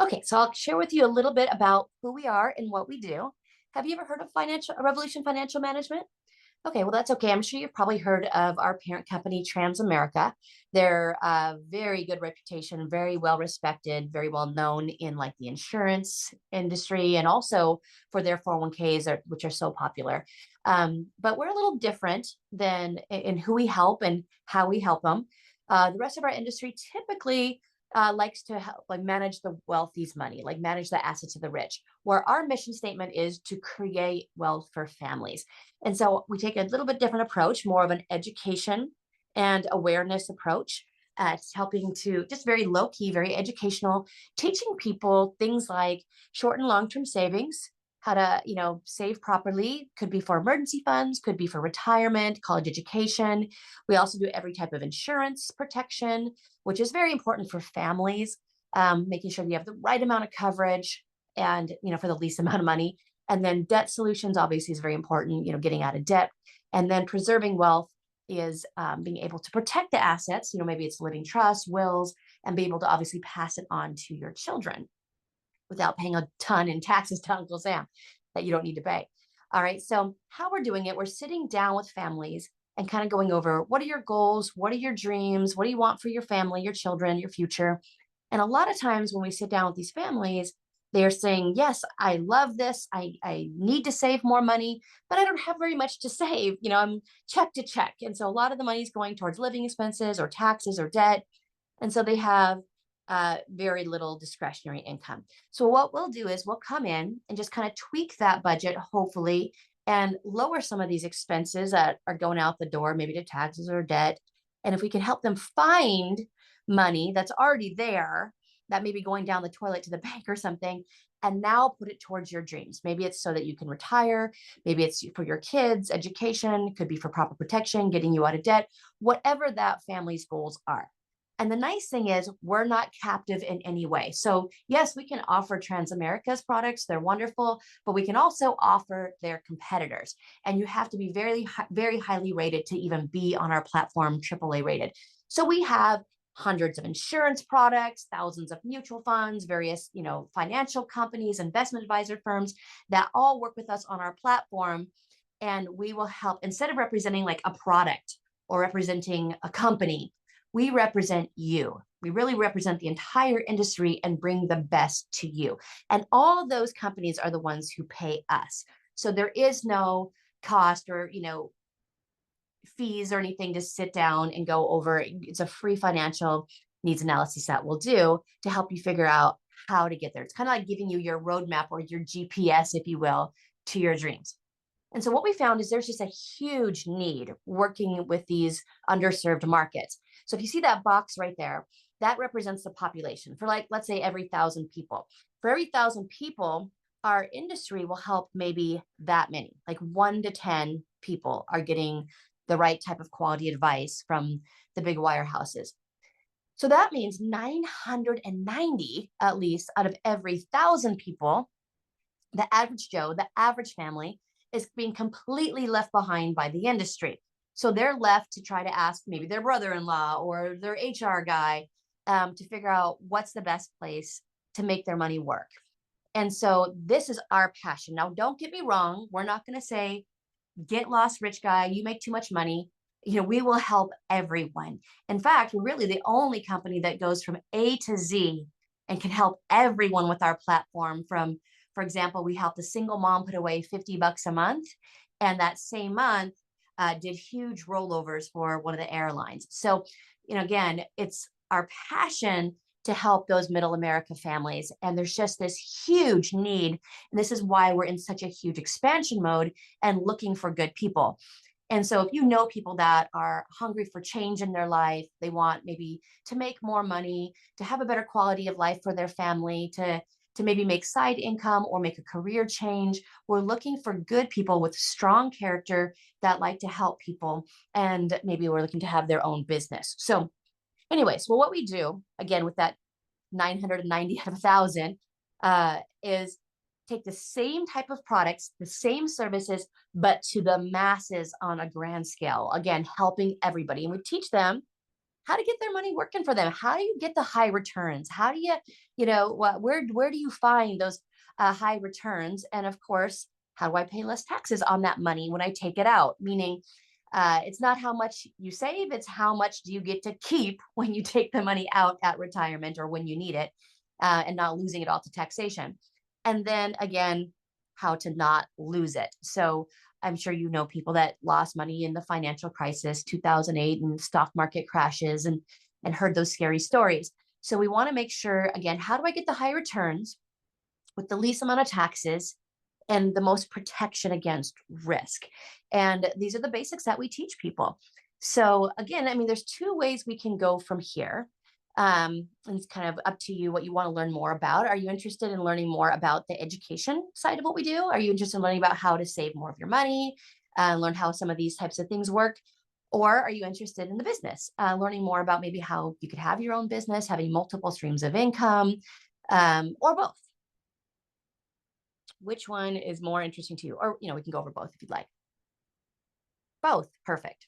Okay, so I'll share with you a little bit about who we are and what we do. Have you ever heard of Financial Revolution Financial Management? Okay, well, that's okay. I'm sure you've probably heard of our parent company, Transamerica. They're a very good reputation, very well respected, very well known in like the insurance industry and also for their 401ks, which are so popular. But we're a little different than in who we help and how we help them. The rest of our industry typically likes to help, like manage the wealthy's money, like manage the assets of the rich, where our mission statement is to create wealth for families. And so we take a little bit different approach, more of an education and awareness approach. It's helping to just very low key, very educational, teaching people things like short and long term savings, how to save properly. Could be for emergency funds, could be for retirement, college education. We also do every type of insurance protection, which is very important for families. Making sure you have the right amount of coverage and for the least amount of money, and then debt solutions obviously is very important, getting out of debt. And then preserving wealth is being able to protect the assets, maybe it's living trust, wills, and be able to obviously pass it on to your children without paying a ton in taxes to Uncle Sam that you don't need to pay. All right. So, how we're doing it, we're sitting down with families and kind of going over what are your goals? What are your dreams? What do you want for your family, your children, your future? And a lot of times when we sit down with these families, they're saying, yes, I love this. I need to save more money, but I don't have very much to save. I'm check to check. And so a lot of the money is going towards living expenses or taxes or debt. And so they have very little discretionary income. So what we'll do is we'll come in and just kind of tweak that budget, hopefully, and lower some of these expenses that are going out the door, maybe to taxes or debt. And if we can help them find money that's already there, that may be going down the toilet to the bank or something, and now put it towards your dreams. Maybe it's so that you can retire. Maybe it's for your kids' education, could be for proper protection, getting you out of debt, whatever that family's goals are. And the nice thing is, we're not captive in any way. So, yes, we can offer Transamerica's products, they're wonderful, but we can also offer their competitors. And you have to be very, very highly rated to even be on our platform, AAA rated. So, we have hundreds of insurance products, thousands of mutual funds, various, financial companies, investment advisor firms that all work with us on our platform. And we will help instead of representing like a product or representing a company, we represent you. We really represent the entire industry and bring the best to you. And all those companies are the ones who pay us. So there is no cost or, fees or anything to sit down and go over. It's a free financial needs analysis that we'll do to help you figure out how to get there. It's kind of like giving you your roadmap or your GPS, if you will, to your dreams. And so what we found is there's just a huge need working with these underserved markets. So if you see that box right there, that represents the population for like, let's say every 1,000 people. For every 1,000 people, our industry will help maybe that many, like 1 to 10 people are getting the right type of quality advice from the big wirehouses. So that means 990, at least out of every 1,000 people, the average Joe, the average family is being completely left behind by the industry. So they're left to try to ask maybe their brother in law or their HR guy to figure out what's the best place to make their money work. And so this is our passion. Now, don't get me wrong. We're not going to say, get lost, rich guy, you make too much money. We will help everyone. In fact, we're really the only company that goes from A to Z and can help everyone with our platform. From, for example, we helped a single mom put away $50 a month, and that same month did huge rollovers for one of the airlines. So, again, it's our passion to help those middle America families. And there's just this huge need. And this is why we're in such a huge expansion mode and looking for good people. And so if you know people that are hungry for change in their life, they want maybe to make more money, to have a better quality of life for their family, to maybe make side income or make a career change. We're looking for good people with strong character that like to help people. And maybe we're looking to have their own business. So anyways, well, what we do again with that 990 out of 1,000 is take the same type of products, the same services, but to the masses on a grand scale. Again, helping everybody. And we teach them how to get their money working for them. How do you get the high returns? How do you, where do you find those high returns? And of course, how do I pay less taxes on that money when I take it out? Meaning, it's not how much you save, it's how much do you get to keep when you take the money out at retirement or when you need it, and not losing it all to taxation. And then again, how to not lose it. So I'm sure you know people that lost money in the financial crisis, 2008, and stock market crashes, and heard those scary stories. So we want to make sure, again, how do I get the high returns with the least amount of taxes and the most protection against risk? And these are the basics that we teach people. So again, I mean, there's two ways we can go from here. And it's kind of up to you what you want to learn more about. Are you interested in learning more about the education side of what we do? Are you interested in learning about how to save more of your money, learn how some of these types of things work? Or are you interested in the business, learning more about maybe how you could have your own business, having multiple streams of income, or both? Which one is more interesting to you? Or, we can go over both if you'd like. Both. Perfect.